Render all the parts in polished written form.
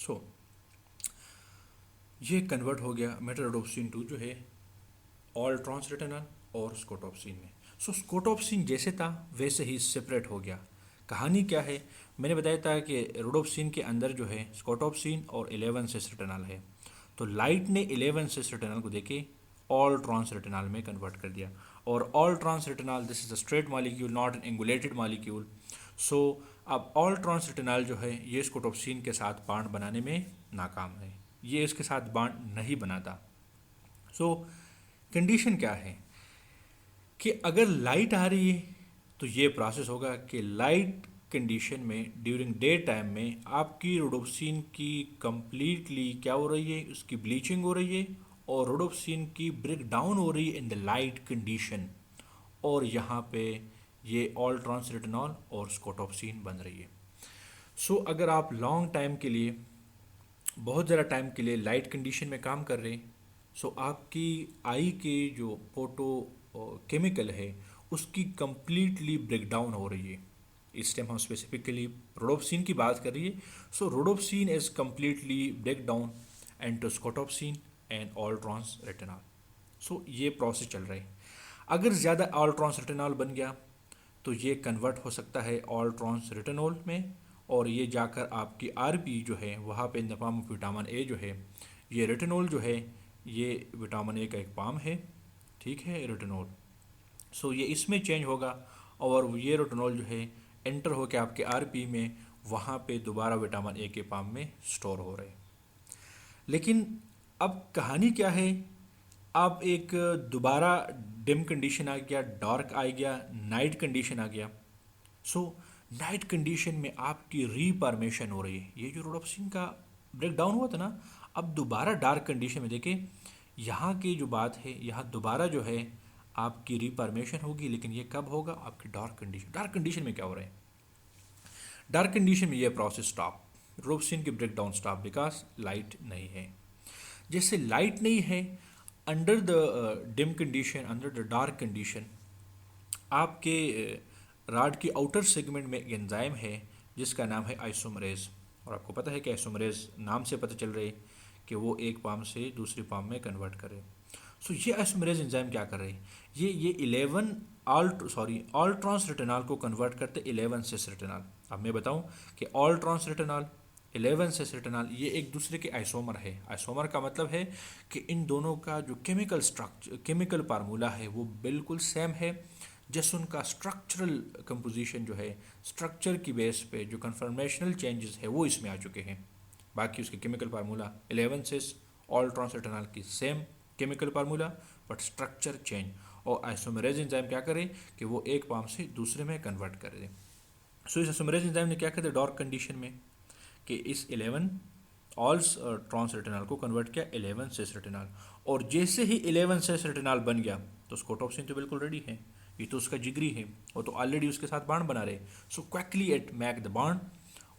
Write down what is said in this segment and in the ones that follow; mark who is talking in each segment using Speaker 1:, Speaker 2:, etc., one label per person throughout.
Speaker 1: सो ये कन्वर्ट हो गया मेटारोडोप्सिन टू जो है ऑल ट्रांस रेटिनल और स्कोटॉप्सिन में। सो स्कोटॉप्सिन जैसे था वैसे ही सेपरेट हो गया। कहानी क्या है, मैंने बताया था कि रोडोप्सिन के अंदर जो है स्कोटॉप्सिन और 11 सिस रेटिनल है। तो लाइट ने 11 सिस रेटिनल को देके ऑल ट्रांस रेटिनल में कन्वर्ट कर दिया। और all trans retinal this is a straight molecule not an angulated molecule. So अब ऑल ट्रांस रेटिनल जो है ये स्कोटॉप्सिन के साथ बांड बनाने में नाकाम है, ये इसके साथ बांड नहीं बनाता। सो कंडीशन क्या है कि अगर लाइट आ रही है तो ये प्रोसेस होगा कि लाइट कंडीशन में ड्यूरिंग डे टाइम में आपकी रोडोप्सिन की कंप्लीटली क्या हो रही है, उसकी ब्लीचिंग हो रही है और रोडोप्सिन की ब्रेक डाउन हो रही है इन द लाइट कंडीशन। और यहाँ पे ये ऑल ट्रांस रेटिनॉल और स्कोटॉप्सिन बन रही है। सो अगर आप लॉन्ग टाइम के लिए, बहुत ज़्यादा टाइम के लिए लाइट कंडीशन में काम कर रहे हैं, सो आपकी आई के जो फोटो केमिकल है उसकी कंप्लीटली ब्रेकडाउन हो रही है। इस टाइम हम स्पेसिफिकली रोडोप्सिन की बात कर रही है। So rhodopsin is completely break down and to scotopsin and all trans retinol. So ये प्रोसेस चल रहा है। अगर ज़्यादा ऑल ट्रांस रेटिनॉल बन गया तो ये कन्वर्ट हो सकता है ऑल ट्रांस रेटिनॉल में, और ये जाकर आपकी आरपी जो है वहाँ पे इन the form of vitamin A जो है, ये रेटिनॉल जो है ये विटामिन ए का एक फॉर्म है, ठीक है, रेटिनॉल। सो ये इसमें चेंज होगा और ये रेटिनॉल जो है एंटर होकर आपके आरपी में वहाँ पे दोबारा विटामिन ए के फॉर्म में स्टोर हो रहे हैं। लेकिन अब कहानी क्या है, अब एक दोबारा डिम कंडीशन आ गया, डार्क आ गया, नाइट कंडीशन आ गया। सो नाइट कंडीशन में आपकी रीफॉर्मेशन हो रही है, ये जो रोडोप्सिन का ब्रेक डाउन हुआ था ना, अब दोबारा डार्क कंडीशन में देखें, यहाँ की जो बात है, यहाँ दोबारा जो है आपकी रीफॉर्मेशन होगी, लेकिन ये कब होगा, आपकी डार्क कंडीशन। डार्क कंडीशन में क्या हो रहा है, डार्क कंडीशन में ये प्रोसेस स्टॉप, रोडोप्सिन की break down stop, because light नहीं है। जैसे लाइट नहीं है under the dim condition, under the dark condition, आपके राड की आउटर सेगमेंट में एक एंजाइम है जिसका नाम है आइसोमरेज। और आपको पता है कि आइसोमरेज नाम से पता चल रहा है कि वो एक पाम से दूसरी पाम में कन्वर्ट करे। सो ये आइसोमरेज एंजाइम क्या कर रहे हैं, ये 11 ऑल ट्रांस रेटिनॉल को कन्वर्ट करते 11 सिस रेटिनॉल। अब मैं बताऊं कि ऑल ट्रांस रेटिनॉल 11 सिस रेटिनॉल ये एक दूसरे के आइसोमर है। आइसोमर का मतलब है कि इन दोनों का जो केमिकल स्ट्रक्चर, केमिकल फार्मूला है वो बिल्कुल सेम है। जैसे उनका स्ट्रक्चरल कंपोजिशन जो है, स्ट्रक्चर की बेस पे जो कन्फर्मेशनल चेंजेस है वो इसमें आ चुके हैं। बाकी उसके केमिकल फार्मूला 11 सिस ऑल ट्रांस रेटिनॉल की same chemical formula, but structure change. और आइसोमरेज एंजाइम क्या करे कि वो एक पाम से दूसरे में कन्वर्ट कर दे। सो इस आइसोमरेज एंजाइम ने क्या कर दिया डार्क कंडीशन में कि इस 11 ऑल ट्रांस रेटिनॉल को कन्वर्ट किया 11 सिस रेटिनॉल। और जैसे ही 11 सिस रेटिनॉल बन गया तो स्कोटॉप्सिन तो बिल्कुल रेडी है, ये तो उसका जिगरी है, वो तो ऑलरेडी उसके साथ बांड बना रहे। So quickly it make the bond,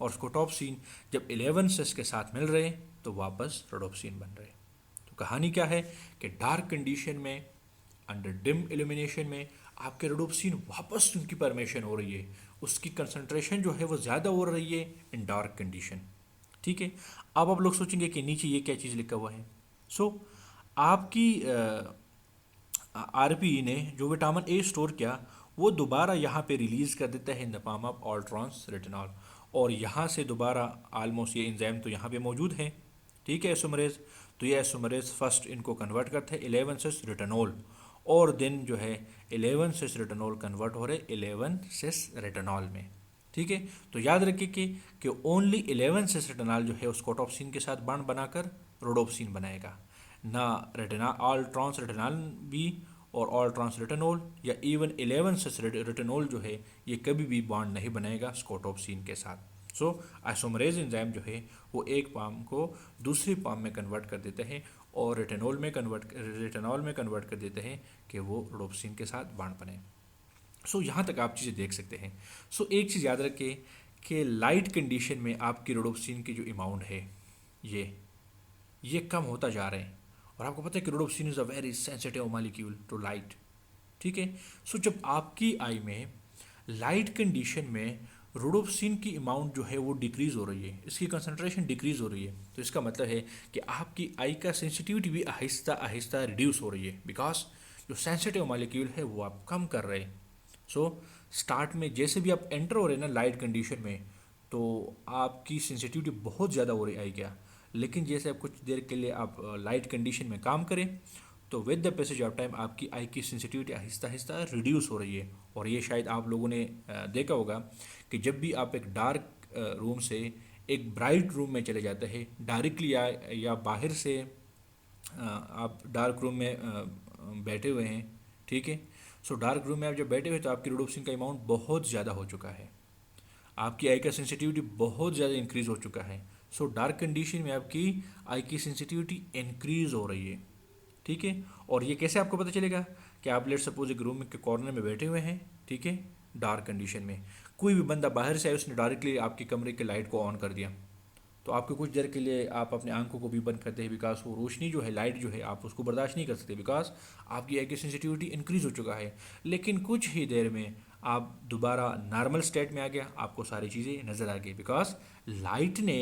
Speaker 1: और स्कोटॉप्सिन जब 11 सिस के साथ मिल रहे तो वापस रोडोप्सिन बन रहे। तो कहानी क्या है कि डार्क कंडीशन में, अंडर डिम इल्यूमिनेशन में आपके रोडोप्सिन वापस उनकी परमेशन हो रही है, उसकी कंसंट्रेशन जो है वो ज़्यादा हो रही है इन डार्क कंडीशन, ठीक है। अब आप लोग सोचेंगे कि नीचे ये क्या चीज़ लिखा हुआ है। सो आपकी आरपी ने जो विटामिन ए स्टोर किया वो दोबारा यहाँ पे रिलीज़ कर देता है in the form of all trans retinol, और यहाँ से दोबारा आलमोस्ट ये एंजाइम तो यहाँ पे मौजूद है, ठीक है, एसोमरेज। तो ये एसोमरेज फर्स्ट इनको कन्वर्ट करते हैं 11 सिस रेटिनॉल, और देन जो है 11 सिस रेटिनॉल कन्वर्ट हो रहे 11 सिस रेटिनॉल में, ठीक है। तो याद रखिए कि ओनली 11 सिस रेटिनॉल जो है उसको टॉप्सिन के साथ बांड बनाकर रोडोप्सिन बनाएगा, ना रेटिना ऑल ट्रांस रेटिनॉल भी और ऑल ट्रांस रेटिनॉल या इवन 11 सिस रेटिनॉल जो है ये कभी भी बॉन्ड नहीं बनाएगा स्कोटॉप्सिन के साथ। सो आइसोमरेज एंजाइम जो है वो एक पाम को दूसरी पाम में कन्वर्ट कर देते हैं और रेटिनॉल में कन्वर्ट कर देते हैं कि वो रोडोप्सिन के साथ बॉन्ड बने। सो यहाँ तक आप चीज़ें देख सकते हैं। सो एक चीज़ याद रखें कि लाइट कंडीशन में आपकी रोडोप्सिन की जो अमाउंट है ये कम होता जा रहे हैं, और आपको पता है कि rhodopsin is a very sensitive molecule to light, ठीक है। सो जब आपकी आई में लाइट कंडीशन में रोडोप्सिन की अमाउंट जो है वो डिक्रीज़ हो रही है, इसकी कंसंट्रेशन डिक्रीज़ हो रही है। तो इसका मतलब है कि आपकी आई का सेंसिटिविटी भी आहिस्ता आहिस्ता रिड्यूस हो रही है, बिकॉज जो सेंसिटिव मॉलिक्यूल है वो आप कम कर रहे हैं। सो स्टार्ट में जैसे भी आप एंटर हो रहे हैं ना लाइट कंडीशन में, तो आपकी सेंसिटिविटी बहुत ज़्यादा हो रही आई क्या, लेकिन जैसे आप कुछ देर के लिए आप लाइट कंडीशन में काम करें, तो with the passage of time आपकी आई की सेंसिटिविटी आहिस्ता आहिस्ता रिड्यूस हो रही है। और ये शायद आप लोगों ने देखा होगा कि जब भी आप एक डार्क रूम से एक ब्राइट रूम में चले जाते हैं डायरेक्टली, या बाहर से आप डार्क रूम में बैठे हुए हैं, ठीक है। सो डार्क रूम में आप जब बैठे हुए तो आपकी रोडोप्सिन का अमाउंट बहुत ज़्यादा हो चुका है, आपकी आई का सेंसिटिविटी बहुत ज़्यादा इंक्रीज़ हो चुका है। सो डार्क कंडीशन में आपकी आई की सेंसिटिविटी इंक्रीज़ हो रही है, ठीक है। और ये कैसे आपको पता चलेगा कि आप लेट सपोज एक रूम के कॉर्नर में बैठे हुए हैं, ठीक है, डार्क कंडीशन में, कोई भी बंदा बाहर से आए उसने डायरेक्टली आपके कमरे के लाइट को ऑन कर दिया, तो आपको कुछ देर के लिए आप अपने आंखों को भी बंद करते हैं, बिकॉज वो रोशनी जो है, लाइट जो है, आप उसको बर्दाश्त नहीं कर सकते, बिकॉज आपकी आई की सेंसिटिविटी इंक्रीज़ हो चुका है। लेकिन कुछ ही देर में आप दोबारा नॉर्मल स्टेट में आ गया, आपको सारी चीज़ें नज़र आ गई, बिकॉज लाइट ने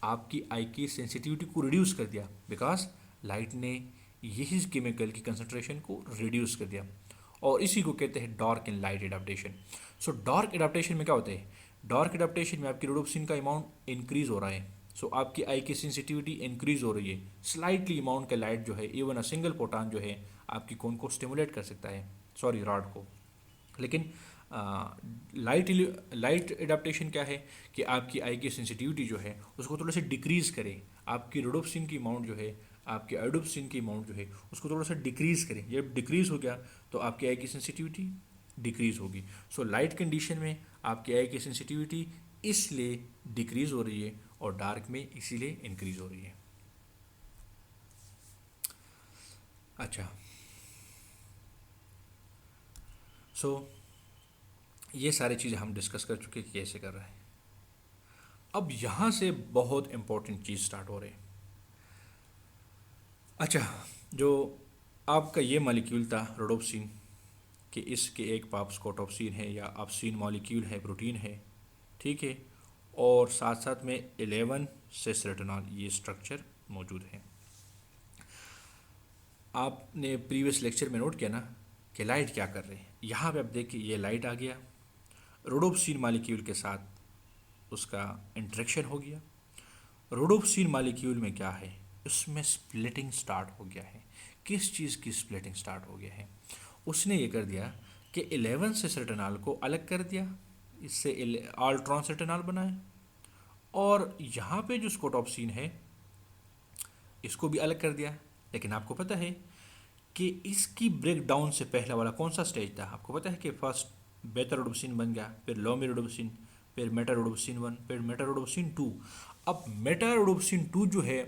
Speaker 1: आपकी आई की सेंसिटिविटी को रिड्यूस कर दिया, बिकॉज लाइट ने यही केमिकल की कंसंट्रेशन को रिड्यूस कर दिया। और इसी को कहते हैं dark and light adaptation. So dark adaptation में क्या होता है, डार्क एडाप्टेशन में आपकी रोडोप्सिन का अमाउंट इंक्रीज हो रहा है। सो आपकी आई की सेंसिटिविटी इंक्रीज हो रही है, स्लाइटली अमाउंट का लाइट जो है, इवन अ सिंगल फोटॉन जो है आपकी कोन को स्टिमुलेट कर सकता है, सॉरी रॉड को। लेकिन लाइट एडाप्टेशन क्या है कि आपकी आई की सेंसिटिविटी जो है उसको थोड़ा सा डिक्रीज़ करे, आपकी रोडोप्सिन की अमाउंट जो है, आपकी आयोडोप्सिन की अमाउंट जो है उसको थोड़ा सा डिक्रीज़ करें। जब डिक्रीज़ हो गया तो आपकी आई की सेंसिटिविटी डिक्रीज़ होगी। सो लाइट कंडीशन में आपकी आई की सेंसिटिविटी इसलिए डिक्रीज़ हो रही है और डार्क में इसीलिए इंक्रीज़ हो रही है। अच्छा, सो ये सारी चीज़ें हम डिस्कस कर चुके कि कैसे कर रहे हैं। अब यहाँ से बहुत इंपॉर्टेंट चीज़ स्टार्ट हो रही है। अच्छा, जो आपका ये मॉलिक्यूल था रोडोप्सिन, कि इसके एक पाप स्कोटोप्सिन है या अपसिन मॉलिक्यूल है, प्रोटीन है, ठीक है, और साथ साथ में 11 सिस रेटिनॉल ये स्ट्रक्चर मौजूद है। आपने प्रीवियस लेक्चर में नोट किया ना कि लाइट क्या कर रहे हैं। यहाँ पे आप देखिए ये लाइट आ गया, रोडोप्सिन मॉलिक्यूल के साथ उसका इंटरेक्शन हो गया। रोडोप्सिन मॉलिक्यूल में क्या है, उसमें स्प्लिटिंग स्टार्ट हो गया है। किस चीज़ की स्प्लिटिंग स्टार्ट हो गया है, उसने ये कर दिया कि 11 सिस रेटिनॉल को अलग कर दिया, इससे ऑल ट्रांस रेटिनॉल बनाए, और यहाँ पे जो स्कोटोप्सिन है इसको भी अलग कर दिया। लेकिन आपको पता है कि इसकी ब्रेक डाउन से पहला वाला कौन सा स्टेज था, आपको पता है कि फर्स्ट बेटा रोडोप्सिन बन गया, फिर लोमी रोडोप्सिन, फिर मेटा रोडोप्सिन 1, फिर मेटा रोडोप्सिन 2। अब मेटा रोडोप्सिन 2 जो है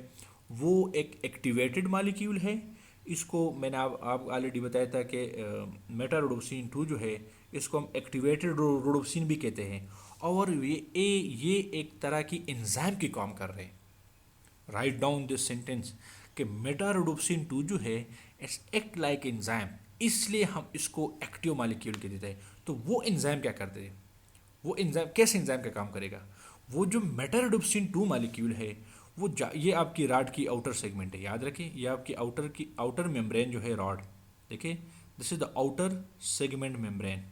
Speaker 1: वो एक एक्टिवेटेड मॉलिक्यूल है। इसको मैंने आप ऑलरेडी बताया था कि मेटा रोडोप्सिन 2 जो है इसको हम एक्टिवेटेड रोडोप्सिन भी कहते हैं, और ये एक तरह की एंजाइम की काम कर रहे हैं। राइट डाउन दिस सेंटेंस कि मेटारोडोप्सिन 2 जो है इट्स एक्ट लाइक एंजाइम, इसलिए हम इसको एक्टिव मॉलिक्यूल के देते हैं। तो वो एंजाइम क्या करते हैं, वो एंजाइम कैसे एंजाइम का काम करेगा, वो जो मेटारोडोप्सिन 2 मॉलिक्यूल है वो ये आपकी रॉड की आउटर सेगमेंट है, याद रखें, ये आपकी आउटर मेम्ब्रेन जो है रॉड, देखिए this is the outer segment membrane.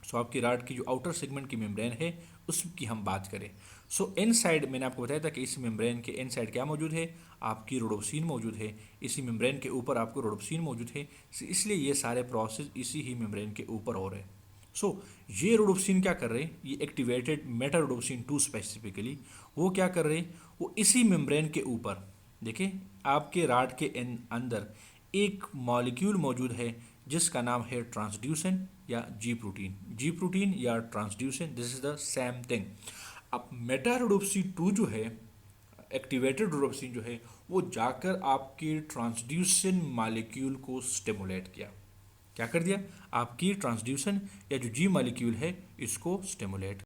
Speaker 1: So आपकी रॉड की जो आउटर सेगमेंट की मेम्ब्रेन है उसकी हम बात करें। सो इन साइड मैंने आपको बताया था कि इस मेम्ब्रेन के इन साइड क्या मौजूद है, आपकी रोडोप्सिन मौजूद है, इसी मेम्ब्रेन के ऊपर आपको रोडोप्सिन मौजूद है, इसलिए ये सारे प्रोसेस इसी ही मेम्ब्रेन के ऊपर हो रहे हैं। सो ये रोडोप्सिन क्या कर रहे हैं, ये एक्टिवेटेड मेटा रोडोप्सिन 2 स्पेसिफिकली वो क्या कर रहे हैं, वो इसी मेम्ब्रेन के ऊपर देखिए आपके रॉड के अंदर एक मॉलिक्यूल मौजूद है जिसका नाम है ट्रांसड्यूसन या जी प्रोटीन या transducin, this is the same thing. अब मेटा रोडोप्सिन 2 जो है एक्टिवेटेड रोडोप्सिन जो है वो जाकर आपके ट्रांसड्यूसन मॉलिक्यूल को स्टिमुलेट किया, क्या कर दिया, आपकी ट्रांसड्यूसन या जो जी मॉलिक्यूल है इसको स्टिमुलेट